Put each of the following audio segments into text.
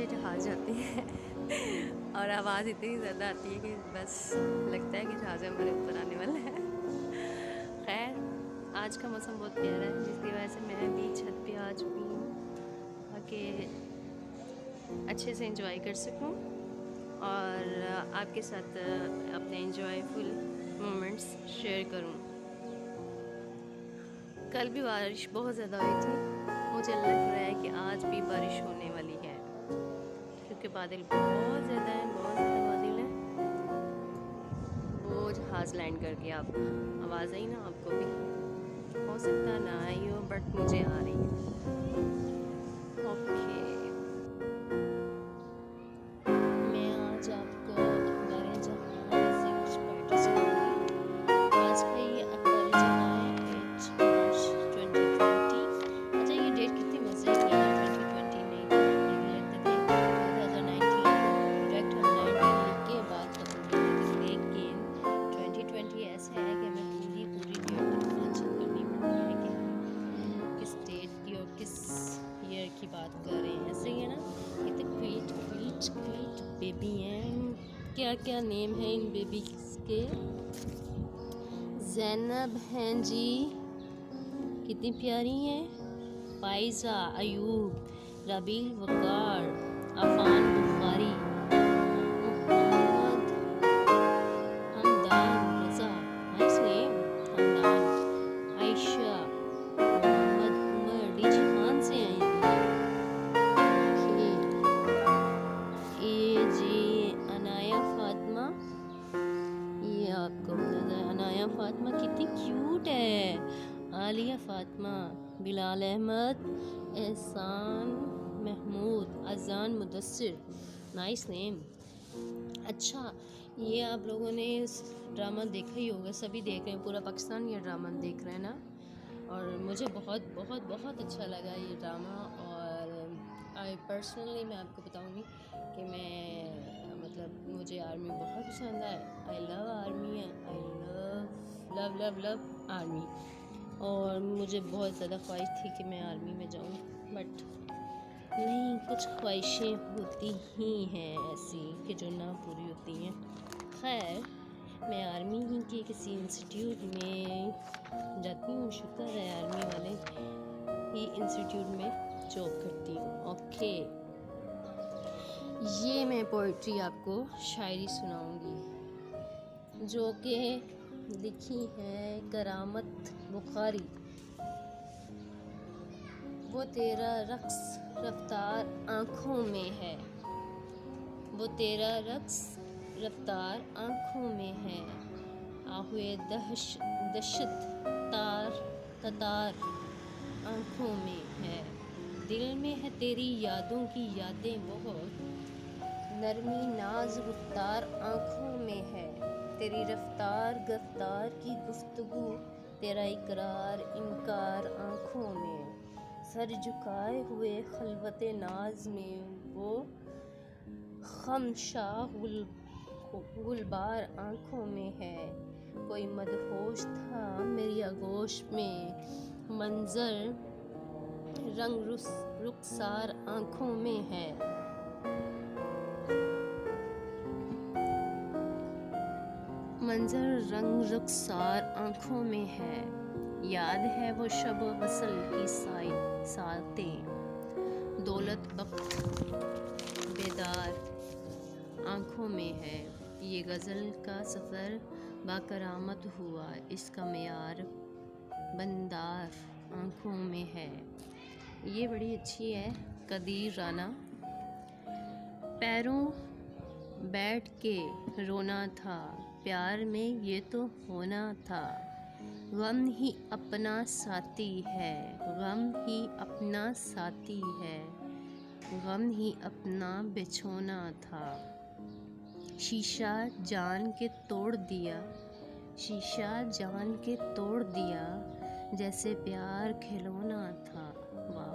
से जहाज़ जाते हैं और आवाज़ इतनी ज़्यादा आती है कि बस लगता है कि जहाज़ हमारे ऊपर आने वाला है। खैर आज का मौसम बहुत प्यारा है जिसकी वजह से मैं भी छत पे आ चुकी हूँ ताकि अच्छे से एंजॉय कर सकूँ और आपके साथ अपने एंजॉयफुल मोमेंट्स शेयर करूँ। कल भी बारिश बहुत ज़्यादा हुई थी, मुझे लग रहा है कि आज भी बारिश होने वाली है क्योंकि बादल बहुत ज़्यादा हैं, बहुत ज़्यादा बादल हैं। वो जहाज़ लैंड कर गया। अब आवाज़ आई ना आपको भी? हो सकता है ना आई हो बट मुझे आ रही है। ओके, मैं आज आपको अखबार जहां से कुछ पोएट्री सुनाऊंगी। आज का ये अखबार जहां है 8 मार्च 2020। अच्छा ये डेट कितनी मज़े की है ना, 2020 नहीं तो मुझे लगता था 2019 डायरेक्ट हम 19 लिख के बाद ख़त्म कर देते थे, लेकिन 2020 ऐसा है कि हमें पूरी डेट तक मेंशन करनी पड़ती है कि हम किस डेट की और किस ईयर की बात कर रहे हैं। ऐसे ही है ना, कितने क्वीट बेबी हैं। क्या क्या नेम है इन बेबीज के? ज़ैनब हैं जी, कितनी प्यारी हैं। Faiza, Ayub, Rabeel Waqar, Afaan Bukhari, Mohammad Hamdan Raza, nice name, Hamdan, Ayesha, Mohammad Umar, DG Khan से हैं ये जी अनाया फातिमा, ये आपको नजर अनाया फातिमा कितनी क्यूट है। आलिया फातिमा, बिलाल अहमद, एहसान महमूद, अजान मुदस्सिर, नाइस नेम। अच्छा ये आप लोगों ने इस ड्रामा देखा ही होगा, सभी देख रहे हैं, पूरा पाकिस्तान ये ड्रामा देख रहे हैं ना। और मुझे बहुत बहुत बहुत अच्छा लगा ये ड्रामा। और आई पर्सनली मैं आपको बताऊंगी कि मैं मतलब मुझे आर्मी बहुत पसंद है। I love army, I love love love love army. और मुझे बहुत ज़्यादा ख्वाहिश थी कि मैं आर्मी में जाऊं, बट नहीं, कुछ ख्वाहिशें होती ही हैं ऐसी कि जो ना पूरी होती हैं। खैर मैं आर्मी ही के किसी इंस्टीट्यूट में जाती हूँ, शुक्र है आर्मी वाले ही इंस्टीट्यूट में जॉब करती हूँ। ओके, ये मैं पोइट्री आपको शायरी सुनाऊंगी जो कि लिखी है करामत बुखारी। वो तेरा रक्स रफ्तार आँखों में है, वो तेरा रक्स रफ्तार आँखों में है, आहुए दशत तार ततार आँखों में है, दिल में है तेरी यादों की यादें बहुत, नरमी नाज गुफ्तार आँखों में है, तेरी रफ्तार गिरफ्तार की गुफ्तगू, तेरा इकरार इनकार आँखों में, सर झुकाए हुए खलवते नाज में वो खमशाह गुलबार आँखों में है, कोई मदहोश था मेरी आगोश में, मंजर रंग रुखसार आँखों में है, मंजर रंग रुखसार आँखों में है, याद है वो शब वसल की सातें, दौलत बख्त बेदार आँखों में है, ये गज़ल का सफ़र बाकरामत हुआ, इसका मेयार बंदार आँखों में है। ये बड़ी अच्छी है, कदीर राना। पैरों बैठ के रोना था, प्यार में ये तो होना था, गम ही अपना साथी है, गम ही अपना साथी है, गम ही अपना बिछोना था, शीशा जान के तोड़ दिया, शीशा जान के तोड़ दिया, जैसे प्यार खिलौना था। वाह,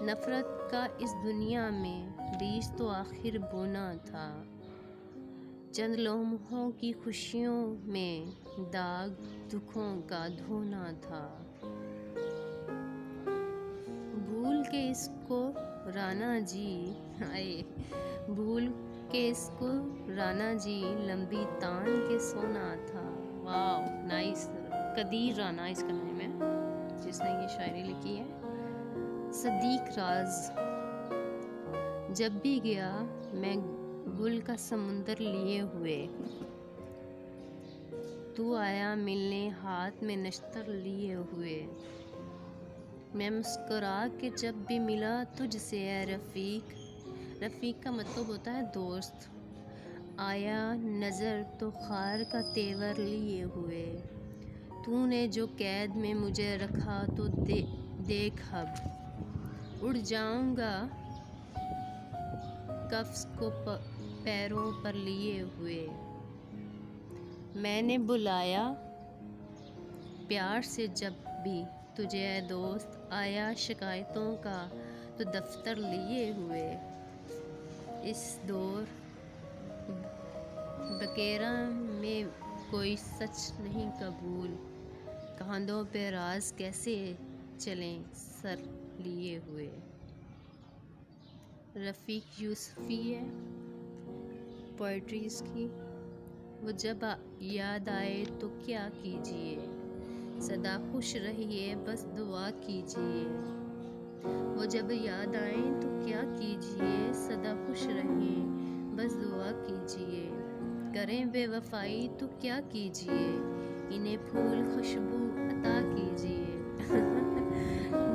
नफ़रत का इस दुनिया में बीज तो आखिर बोना था, चंद लम्हों की खुशियों में दाग दुखों का धोना था, भूल के इसको राणा जी आए, भूल के इसको राणा जी लंबी तान के सोना था। वाह नाइस। कदीर राणा इसका नाम है जिसने ये शायरी लिखी है। सदीक राज, जब भी गया मैं गुल का समुंदर लिए हुए, तू आया मिलने हाथ में नश्तर लिए हुए। मैं मुस्कुरा के जब भी मिला तुझसे है रफ़ीक, रफ़ीक का मतलब होता है दोस्त। आया नज़र तो खार का तेवर लिए हुए, तूने जो कैद में मुझे रखा तो देख अब उड़ जाऊंगा कफ्स को पैरों पर लिए हुए। मैंने बुलाया प्यार से जब भी तुझे है दोस्त, आया शिकायतों का तो दफ्तर लिए हुए। इस दौर बकेरा में कोई सच नहीं कबूल, कांधों पे राज कैसे चलें सर लिए हुए। रफ़ीक यूसुफ़ी है पोइट्री इसकी। वो जब याद आए तो क्या कीजिए, सदा खुश रहिए बस दुआ कीजिए। वो जब याद आए तो क्या कीजिए, सदा खुश रहिए बस दुआ कीजिए। करें बेवफाई तो क्या कीजिए, इन्हें फूल खुशबू अता कीजिए।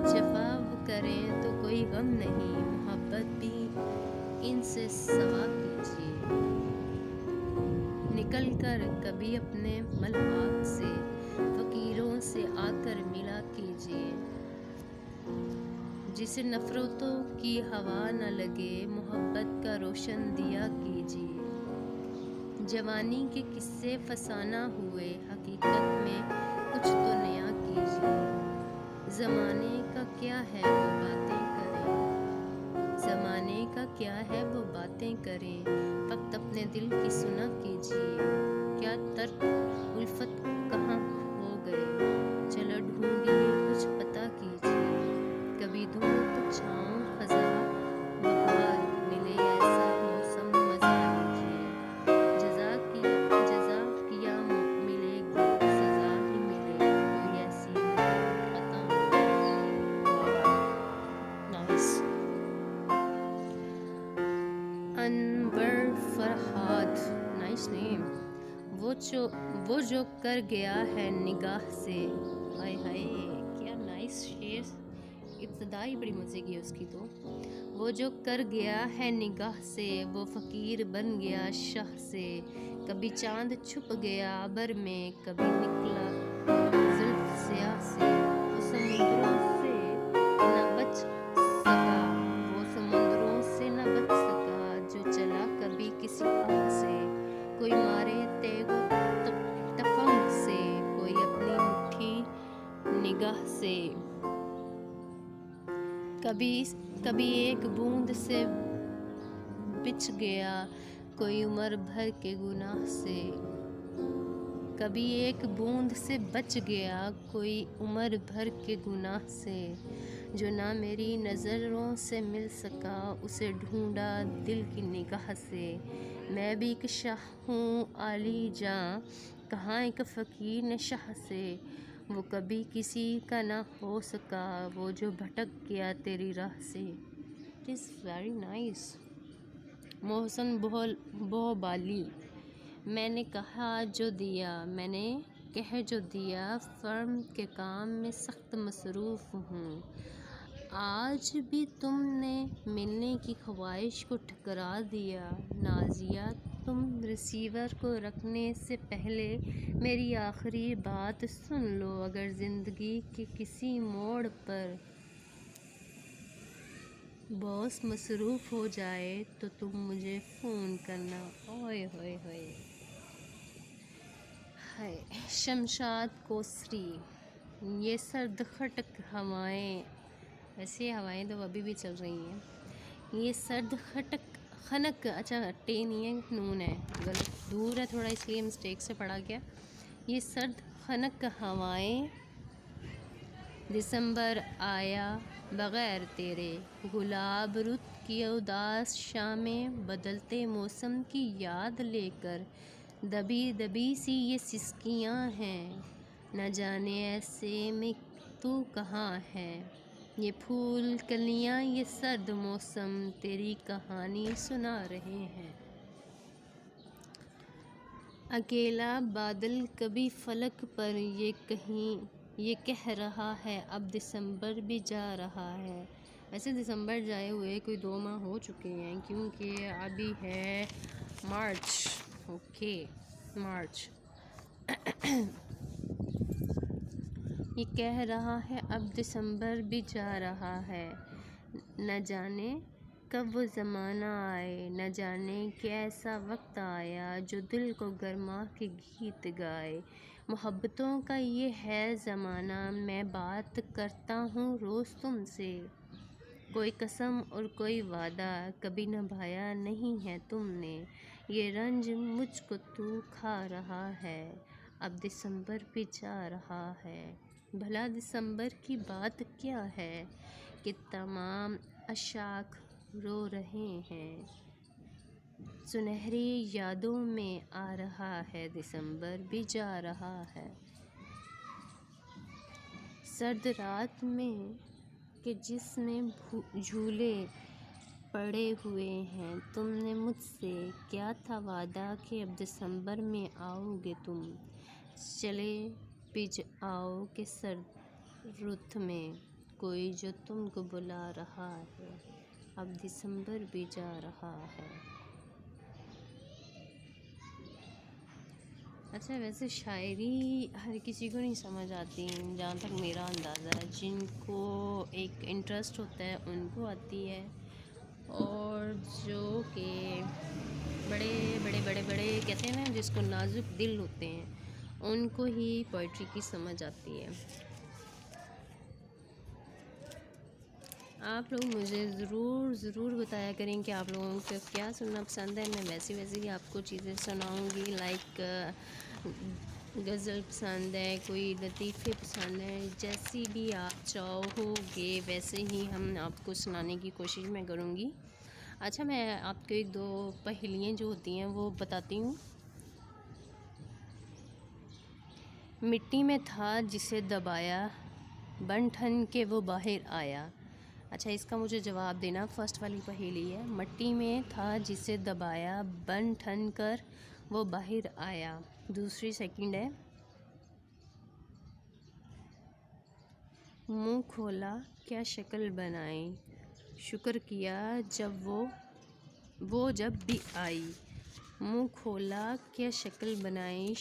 जफा वो करें तो कोई गम नहीं, मोहब्बत भी इनसे सवा कीजिए। निकल कर कभी अपने मल्हाक से फ़कीरों से आकर मिला कीजिए। जिसे नफ़रतों की हवा न लगे, मोहब्बत का रोशन दिया कीजिए। जवानी के किस्से फसाना हुए, हकीकत में कुछ तो नया कीजिए। ज़माने का क्या है वो बातें करें, ज़माने का क्या है वो बातें करें, वक्त अपने दिल की सुना कीजिए। क्या तर्क उल्फत कहाँ हो गए, चलो ढूंढिए कुछ पता कीजिए। कभी धूप छाँव खज़ा बहार मिले, ऐसा मौसम मज़ा लीजिए। जज़ा किया मिलेगी सज़ा ही मिले, कोई ऐसी खता nice. Anwar Farhad nice name. वो जो कर गया है निगाह से, हाय हाय क्या नाइस शेर। इब्तदाई बड़ी मज़े की है उसकी तो। वो जो कर गया है निगाह से, वो फ़कीर बन गया शाह से। कभी चांद छुप गया अबर में, कभी निकला जुल्फ़ स्याह से। वो समुंदरों से न बच सका, वो समुंदरों से न बच सका, जो चला कभी किसी आग से। कोई मारे तेगो तफंग से, कोई अपनी मुट्ठी निगाह से। कभी एक बूंद से बिछ गया, कोई उम्र भर के गुनाह से। कभी एक बूंद से बच गया, कोई उम्र भर के गुनाह से। जो ना मेरी नज़रों से मिल सका, उसे ढूंढा दिल की निगाह से। मैं भी एक शाह हूँ आली जाँ, कहाँ एक फ़कीर ने शाह से। वो कभी किसी का ना हो सका, वो जो भटक गया तेरी राह से। It is very nice. Mohsan Bohbali, मैंने कहा जो दिया, मैंने कह जो दिया, फर्म के काम में सख्त मसरूफ़ हूँ। आज भी तुमने मिलने की ख्वाहिश को ठुकरा दिया। नाज़िया तुम रिसीवर को रखने से पहले मेरी आखिरी बात सुन लो। अगर ज़िंदगी के किसी मोड़ पर बॉस मसरूफ़ हो जाए तो तुम मुझे फ़ोन करना। ओए होए होए हाय। शमशाद कोसरी, ये सर्द खटक हवाएं, वैसे हवाएं तो अभी भी चल रही हैं। ये सर्द खनक, अच्छा टे नहीं है नून है, गलत दूर है थोड़ा इसलिए मिस्टेक से पढ़ा गया। ये सर्द खनक हवाएं, दिसंबर आया बग़ैर तेरे। गुलाब रुत की उदास शामें बदलते मौसम की याद लेकर दबी दबी सी ये सिसकियाँ हैं, न जाने ऐसे में तू कहाँ है। ये फूल कलियाँ ये सर्द मौसम तेरी कहानी सुना रहे हैं। अकेला बादल कभी फलक पर ये कह रहा है अब दिसंबर भी जा रहा है। वैसे दिसंबर जाए हुए कोई 2 माह हो चुके हैं, क्योंकि अभी है मार्च। ओके, मार्च। ये कह रहा है अब दिसंबर भी जा रहा है। न जाने कब वो ज़माना आए, न जाने कैसा वक्त आया जो दिल को गरमा के गीत गाए। मोहब्बतों का ये है ज़माना, मैं बात करता हूँ रोज़ तुमसे। कोई कसम और कोई वादा कभी निभाया नहीं है तुमने। ये रंज मुझको तू खा रहा है, अब दिसंबर भी जा रहा है। भला दिसंबर की बात क्या है कि तमाम अशाक रो रहे हैं। सुनहरी यादों में आ रहा है, दिसंबर भी जा रहा है। सर्द रात में कि जिसमें झूले पड़े हुए हैं, तुमने मुझसे क्या था वादा कि अब दिसंबर में आओगे तुम। चले भी आओ कि सर्द रुत में कोई जो तुमको बुला रहा है, अब दिसंबर भी जा रहा है। अच्छा, वैसे शायरी हर किसी को नहीं समझ आती, जहाँ तक मेरा अंदाज़ा है। जिनको एक इंटरेस्ट होता है उनको आती है, और जो कि बड़े बड़े बड़े बड़े कहते हैं ना, जिसको नाजुक दिल होते हैं, उनको ही पोइट्री की समझ आती है। आप लोग मुझे ज़रूर बताया करें कि आप लोगों को क्या सुनना पसंद है। मैं वैसे ही आपको चीज़ें सुनाऊंगी। लाइक गज़ल पसंद है, कोई लतीफ़े पसंद है, जैसी भी आप चाहोगे वैसे ही हम आपको सुनाने की कोशिश मैं करूँगी। अच्छा, मैं आपको 1-2 पहेलियाँ जो होती हैं वो बताती हूँ। मिट्टी में था जिसे दबाया, बन ठन के वो बाहर आया। अच्छा, इसका मुझे जवाब देना। फर्स्ट वाली पहेली है, मिट्टी में था जिसे दबाया, बन ठन कर वो बाहर आया। दूसरी सेकंड है, मुंह खोला क्या शक्ल बनाई, शुक्र किया जब वो जब भी आई। मुंह खोला क्या शक्ल बनाई,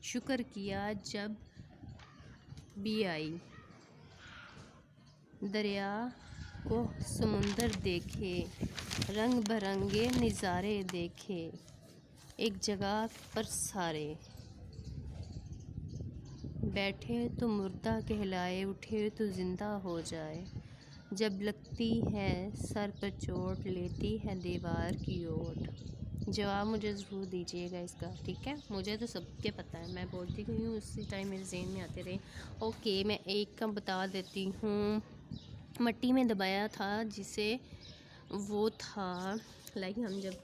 शुक्र किया जब भी आई। दरिया को समुंदर देखे, रंग बरंगे नज़ारे देखे, एक जगह पर सारे। बैठे तो मुर्दा कहलाए, उठे तो ज़िंदा हो जाए। जब लगती है सर पर चोट, लेती है दीवार की ओट। जवाब मुझे ज़रूर दीजिएगा इसका, ठीक है। मुझे तो सबके पता है, मैं बोलती गई हूँ, उसी टाइम मेरे ज़हन में आते रहे। ओके, मैं एक का बता देती हूँ। मिट्टी में दबाया था जिसे वो था, लाइक हम जब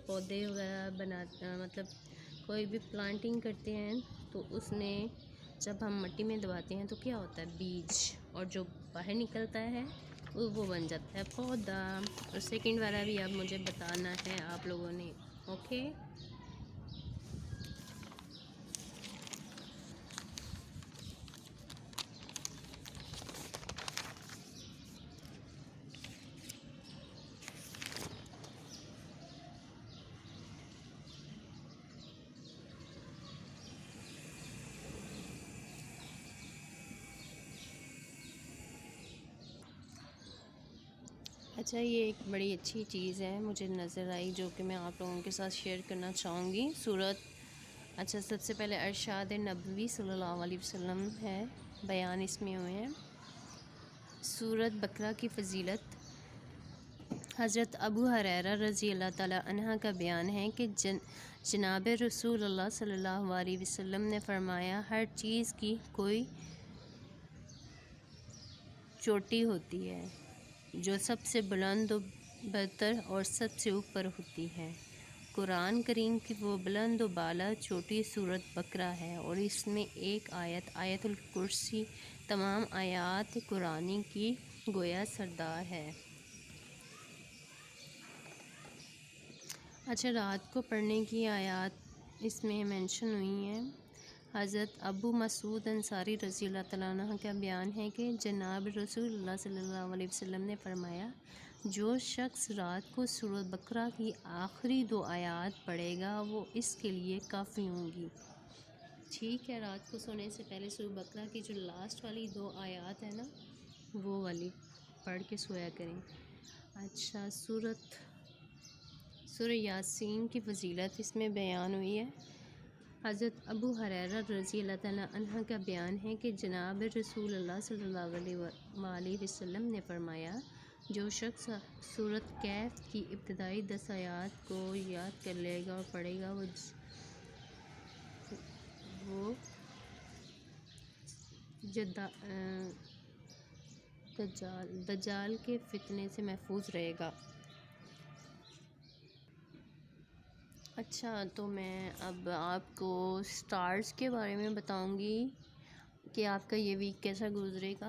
पौधे वगैरह मतलब कोई भी प्लांटिंग करते हैं तो उसमें जब हम मिट्टी में दबाते हैं तो क्या होता है, बीज, और जो बाहर निकलता है वो बन जाता है पौधा। और सेकंड वाला भी अब मुझे बताना है आप लोगों ने, ओके। अच्छा, ये एक बड़ी अच्छी चीज़ है मुझे नज़र आई, जो कि मैं आप लोगों के साथ शेयर करना चाहूँगी। सूरत, अच्छा, सबसे पहले अरशाद नबवी सल्लल्लाहु अलैहि वसल्लम है, बयान इसमें हुए हैं। सूरत बकरा की फ़जीलत। हज़रत अबू हुरैरा रज़ी अल्लाह ताला अन्हा का बयान है कि जनाब रसूलुल्लाह सल्लल्लाहु अलैहि वसल्लम ने फ़रमाया, हर चीज़ की कोई चोटी होती है जो सबसे बुलंद व बरतर और सबसे ऊपर होती है। कुरान करीम की वो बुलंद व बाला छोटी सूरत बकरा है और इसमें एक आयत आयतुल कुर्सी तमाम आयात कुरानी की गोया सरदार है। अच्छा, रात को पढ़ने की आयत इसमें मेंशन हुई हैं। हज़रत अबू मसूद अंसारी रज़ी अल्लाह तआला अन्हु का बयान है कि जनाब रसूलुल्लाह सल्लल्लाहु अलैहि वसल्लम ने फरमाया, जो शख्स रात को सूरत बकरा की आखिरी 2 आयत पढ़ेगा वो इसके लिए काफ़ी होंगी। ठीक है, रात को सोने से पहले सूरत बकरा की जो लास्ट वाली 2 आयत है ना, वो वाली पढ़ के सोया करें। अच्छा, सूरह यासीन की फजीलत इसमें बयान हुई है। हज़रत अबू हुरैरा रज़ी अल्लाह तआला अन्हु का बयान है कि जनाब रसूलुल्लाह सल्लल्लाहु अलैहि वसल्लम ने फरमाया, जो शख्स सूरत कैफ की इब्तिदाई 10 आयत को याद कर लेगा और पढ़ेगा वो दज्जाल के फितने से महफूज रहेगा। अच्छा, तो मैं अब आपको स्टार्स के बारे में बताऊंगी कि आपका ये वीक कैसा गुजरेगा,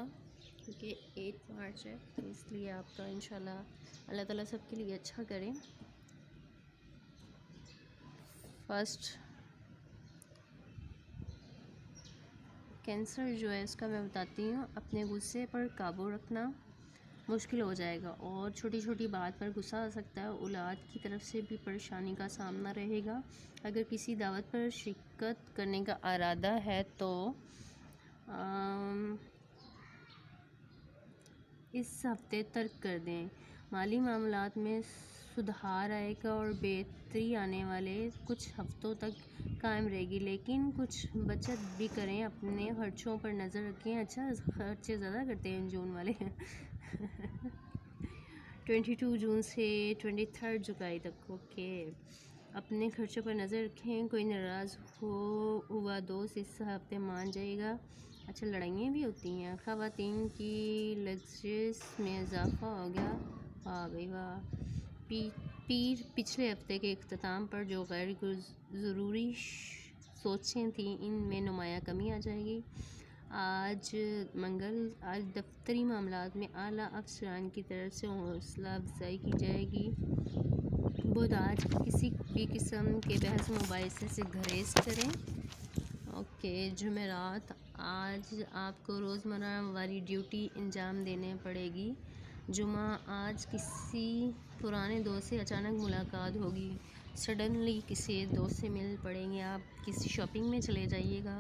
क्योंकि 8 मार्च है, तो इसलिए आपका इंशाल्लाह अल्लाह ताला सबके लिए अच्छा करें। फर्स्ट कैंसर जो है उसका मैं बताती हूँ। अपने गुस्से पर काबू रखना मुश्किल हो जाएगा और छोटी छोटी बात पर गुस्सा आ सकता है। औलाद की तरफ से भी परेशानी का सामना रहेगा। अगर किसी दावत पर शिरकत करने का इरादा है तो इस हफ्ते तर्क कर दें। माली मामलात में सुधार आएगा और बेहतरी आने वाले कुछ हफ्तों तक कायम रहेगी, लेकिन कुछ बचत भी करें, अपने खर्चों पर नज़र रखें। अच्छा, खर्चे ज़्यादा करते हैं जून वाले 22 जून से 23 जुलाई तक। ओके, अपने खर्चों पर नज़र रखें। कोई नाराज़ हुआ दोस्त इस हफ्ते मान जाएगा। अच्छा, लड़ाइयाँ भी होती हैं। ख़वातीन की लग्जरीज में इजाफा हो गया। वाह भाई वाह। पीर पिछले हफ्ते के इख्तिताम पर जो गैर ज़रूरी सोचें थीं इनमें नुमाया कमी आ जाएगी। आज दफ्तरी मामलात में आला अफसरान की तरफ से हौसला अफजाई की जाएगी। बुध, आज किसी भी किस्म के बहस मुबाहिसे से गुरेज करें। ओके, जुमेरात, आज आपको रोज़मर्रा वाली ड्यूटी अंजाम देने पड़ेगी। जुमा, आज किसी पुराने दोस्त से अचानक मुलाकात होगी। सडनली किसी दोस्त से मिल पड़ेंगे, आप किसी शॉपिंग में चले जाइएगा।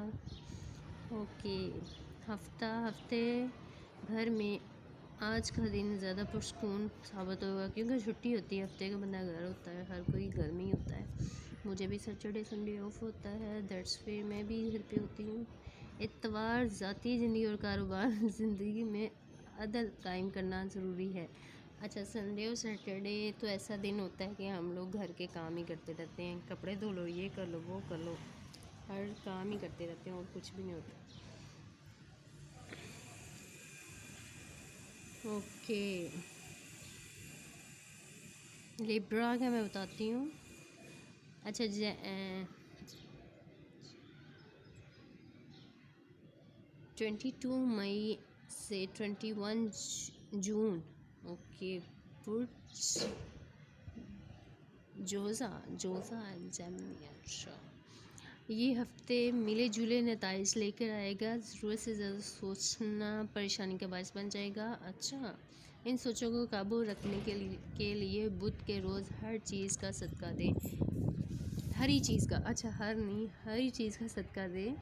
ओके, हफ्ते भर में आज का दिन ज़्यादा पुरसकून साबित होगा क्योंकि छुट्टी होती है, हफ्ते का बंदा घर होता है, हर कोई घर में ही होता है। मुझे भी सैटरडे संडे ऑफ होता है, दैट्स फिर मैं भी घर पे होती हूँ। इतवार, ज़ाती ज़िंदगी और कारोबार ज़िंदगी में अदल कायम करना ज़रूरी है। अच्छा, संडे और सैटरडे तो ऐसा दिन होता है कि हम लोग घर के काम ही करते रहते हैं। कपड़े धो लो, ये कर लो, वो कर लो, हर काम ही करते रहते हैं और कुछ भी नहीं होता। ओके, लिब्रा का मैं बताती हूँ। अच्छा, 22 मई से 21 जून। ओके, बुर्ज जोज़ा जेमिनी। अच्छा, ये हफ्ते मिले जुले नताइज लेकर आएगा। ज़रूरत से ज़्यादा सोचना परेशानी का बायस बन जाएगा। अच्छा, इन सोचों को काबू रखने के लिए बुध के रोज़ हर चीज़ का सदका दें। हरी चीज़ का, अच्छा हर नहीं, हरी चीज़ का सदका दें,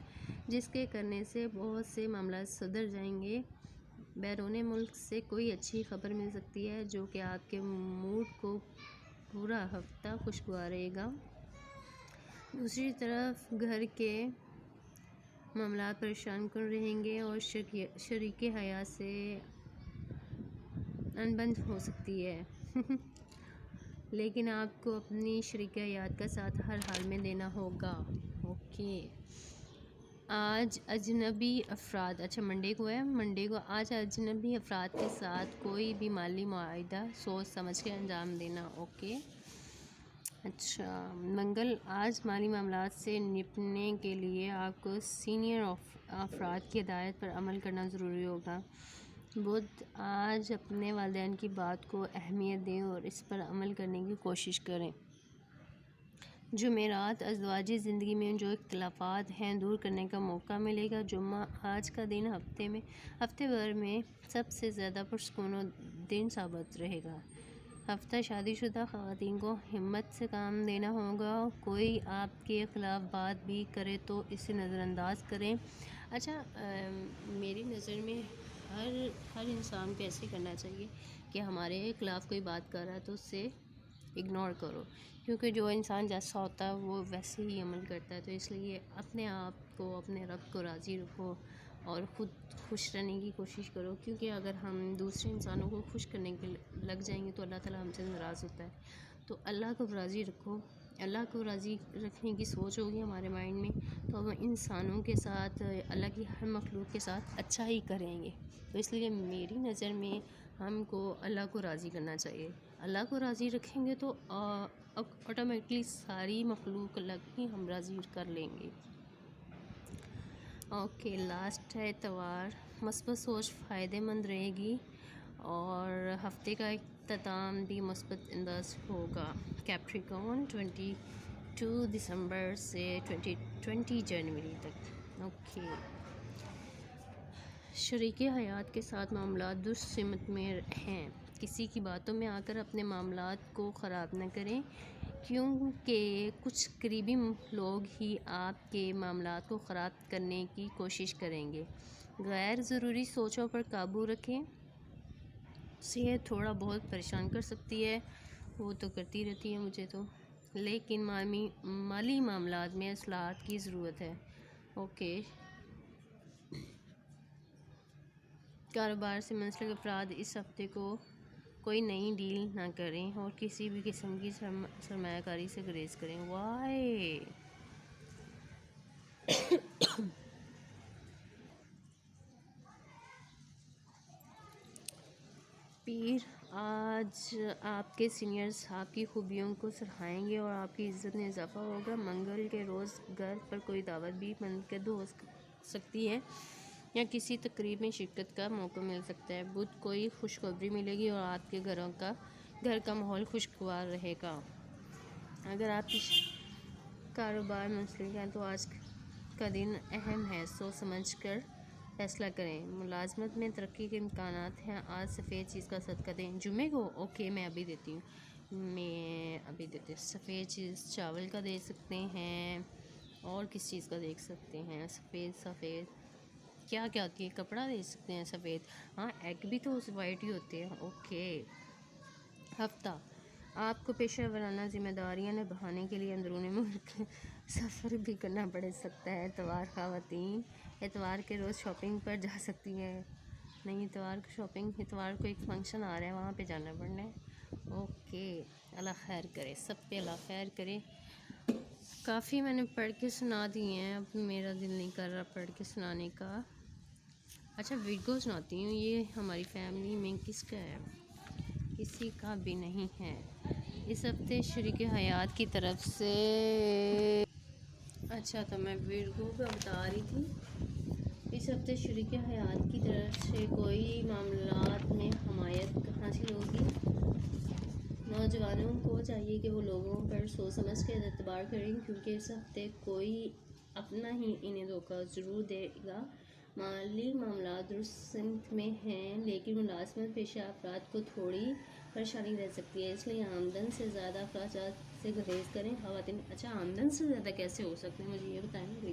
जिसके करने से बहुत से मामला सुधर जाएंगे। बैरून मुल्क से कोई अच्छी खबर मिल सकती है जो कि आपके मूड को पूरा हफ्ता खुशगवार रहेगा। दूसरी तरफ घर के मामला परेशान कर रहेंगे और शरीके हयात से अनबन हो सकती है लेकिन आपको अपनी शरीके हयात का साथ हर हाल में देना होगा। ओके, आज अजनबी अफराद, अच्छा मंडे को है, मंडे को आज अजनबी अफराद के साथ कोई भी माली मुआहिदा सोच समझ के अंजाम देना। ओके। अच्छा मंगल, आज माली मामलात से निपटने के लिए आपको सीनियर अफराद की हिदायत पर अमल करना ज़रूरी होगा। बुध, आज अपने वालिदैन की बात को अहमियत दें और इस पर अमल करने की कोशिश करें। जुमेरात, अज़वाजी ज़िंदगी में जो इख्तिलाफ़ात हैं दूर करने का मौका मिलेगा। जुम्मा, आज का दिन हफ्ते भर में सबसे ज़्यादा पुरसुकून दिन साबित रहेगा। हफ्ता, शादीशुदा ख़वातीन को हिम्मत से काम देना होगा। कोई आपके ख़िलाफ़ बात भी करे तो इसे नज़रअंदाज करें। अच्छा मेरी नज़र में हर इंसान को ऐसे करना चाहिए कि हमारे ख़िलाफ़ कोई बात कर रहा है तो उससे इग्नोर करो, क्योंकि जो इंसान जैसा होता है वो वैसे ही अमल करता है। तो इसलिए अपने आप को, अपने रब को राज़ी रखो और ख़ुद खुश रहने की कोशिश करो, क्योंकि अगर हम दूसरे इंसानों को खुश करने के लग जाएंगे तो अल्लाह ताला हमसे नाराज़ होता है। तो अल्लाह को राज़ी रखो, अल्लाह को राज़ी रखने की सोच होगी हमारे माइंड में तो हम इंसानों के साथ, अल्लाह की हर मखलूक के साथ अच्छा ही करेंगे। तो इसलिए मेरी नज़र में हमको अल्लाह को राज़ी करना चाहिए। अल्लाह को राज़ी रखेंगे तो ऑटोमेटिकली सारी मखलूक अल्लाह की हम राज़ी कर लेंगे। ओके, लास्ट है इतवार, मस्बत सोच फ़ायदेमंद रहेगी और हफ्ते का इख्तिताम भी मुस्बत अंदाज होगा। कैप्रिकॉर्न 22 दिसंबर से 20 जनवरी तक। ओके, शरीक हयात के साथ मामलात दुरुस्त सिमत में हैं। किसी की बातों में आकर अपने मामलात को ख़राब न करें, क्योंकि कुछ करीबी लोग ही आपके मामलात को ख़राब करने की कोशिश करेंगे। गैर ज़रूरी सोचों पर काबू रखें। सेहत थोड़ा बहुत परेशान कर सकती है, वो तो करती रहती है मुझे तो, लेकिन माली मामलात में इस्लाहात की ज़रूरत है। ओके, कारोबार से मुंसलिक अफराद इस हफ्ते को कोई नई डील ना करें और किसी भी किस्म की सरमायाकारी से गुरेज करें। वाई पीर, आज आपके सीनियर्स आपकी खूबियों को सराहेंगे और आपकी इज़्ज़त में इजाफा होगा। मंगल के रोज़ घर पर कोई दावत भी मुनक़िद हो सकती है या किसी तकरीब में शिरकत का मौका मिल सकता है। बुध, कोई खुशखबरी मिलेगी और आपके घर का माहौल खुशगवार रहेगा। अगर आपकी कारोबार मुंसलिक है तो आज का दिन अहम है, सोच समझ कर फैसला करें। मुलाजमत में तरक्की के इम्कानात हैं, आज सफ़ेद चीज़ का सदका दें। जुमे को ओके मैं अभी देती हूँ, सफ़ेद चीज़ चावल का दे सकते हैं और किस चीज़ का देख सकते हैं, सफ़ेद क्या होती है, कपड़ा दे सकते हैं सफ़ेद। हाँ, एग भी तो वाइट ही होते हैं। ओके। हफ्ता, आपको पेशा वराना ज़िम्मेदारियाँ निभाने के लिए अंदरूनी मुल्क सफ़र भी करना पड़ सकता है। इतवार, ख़वातीन इतवार के रोज़ शॉपिंग पर जा सकती हैं। नहीं, इतवार को एक फ़ंक्शन आ रहा है, वहाँ पे जाना पड़ना है। ओके, अल्लाह खैर करे, सब पे अल्लाह खैर करे। काफ़ी मैंने पढ़ के सुना दिए हैं, अब मेरा दिल नहीं कर रहा पढ़ के सुनाने का। अच्छा वीडियो सुनाती हूँ, ये हमारी फैमिली में किसका है, किसी का भी नहीं है। इस हफ्ते शरीक हयात की तरफ से, अच्छा तो मैं वीडियो का बता रही थी। इस हफ्ते शरीक हयात की तरफ से कोई मामलात में हमायत हासिल होगी। नौजवानों को चाहिए कि वो लोगों पर सोच समझ के एतबार करें, क्योंकि इस हफ्ते कोई अपना ही इन्हें धोखा ज़रूर देगा। माली मामलात दुरुस्त में हैं, लेकिन मुलाजमत पेशा अफराद को थोड़ी परेशानी रह सकती है, इसलिए आमदन से ज़्यादा अखराजात से गुरेज करें। ख़वातीन, अच्छा आमदन से ज़्यादा कैसे हो सकते हैं, मुझे ये बताएंगे।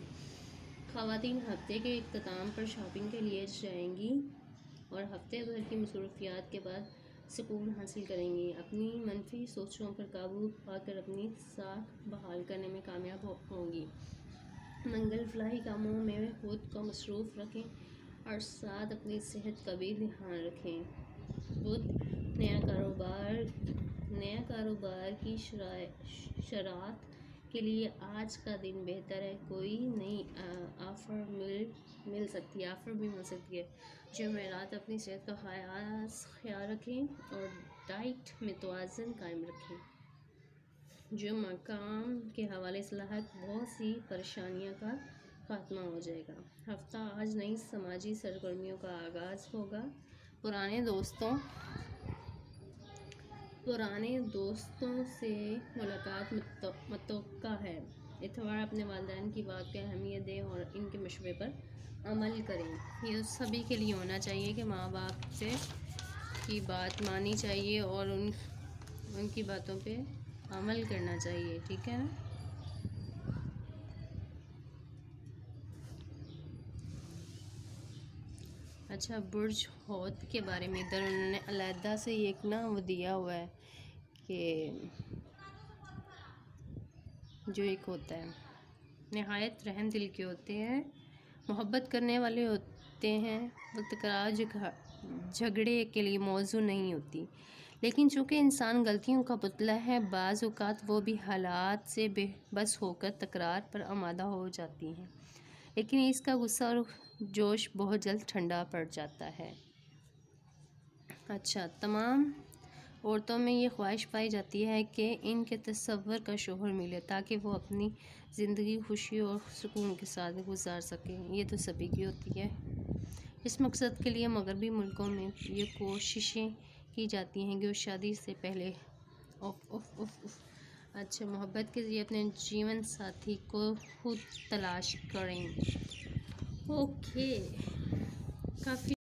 ख़वातीन हफ्ते के इख्तिताम पर शॉपिंग के लिए जाएंगी और हफ्ते भर की मसरूफियात के बाद सुकून हासिल करेंगी। अपनी मनफी सोचों पर काबू पाकर अपनी साख बहाल करने में कामयाब होंगी। मंगल, फलाही कामों में खुद को मसरूफ़ रखें और साथ अपनी सेहत का भी ध्यान रखें। बुध, नया कारोबार की शरात के लिए आज का दिन बेहतर है। कोई नई ऑफ़र मिल सकती है, ऑफ़र भी मिल सकती है। जमेरात अपनी सेहत का ख्याल रखें और डाइट में तवाज़ुन कायम रखें। जो मकाम के हवाले से बहुत सी परेशानियों का खात्मा हो जाएगा। हफ्ता आज नई समाजी सरगर्मियों का आगाज़ होगा। पुराने दोस्तों से मुलाकात मुतवक्का है। इतवार अपने वालिदैन की बात को अहमियत दें और इनके मशवरे पर अमल करें। ये सभी के लिए होना चाहिए कि माँ बाप से की बात माननी चाहिए और उनकी बातों पे अमल करना चाहिए, ठीक है ना। अच्छा, बुर्ज हौत के बारे में इधर उन्होंने अलहदा से एक ना वो दिया हुआ है कि जो एक होता है नहायत रहम दिल के होते हैं, मोहब्बत करने वाले होते हैं, वो तकरार झगड़े के लिए मौजू नहीं होती। लेकिन चूँकि इंसान गलतियों का पुतला है, बाज़ औक़ात वो भी हालात से बेबस होकर तकरार पर आमादा हो जाती हैं, लेकिन इसका गुस्सा और जोश बहुत जल्द ठंडा पड़ जाता है। अच्छा, तमाम औरतों में ये ख्वाहिश पाई जाती है कि इनके तसव्वुर का शोहर मिले ताकि वो अपनी ज़िंदगी खुशी और सुकून के साथ गुजार सकें। ये तो सभी की होती है। इस मकसद के लिए मगरबी मुल्कों में ये कोशिशें की जाती हैं कि वो शादी से पहले अच्छा मोहब्बत के ज़रिए अपने जीवन साथी को खुद तलाश करें। ओके, काफ़ी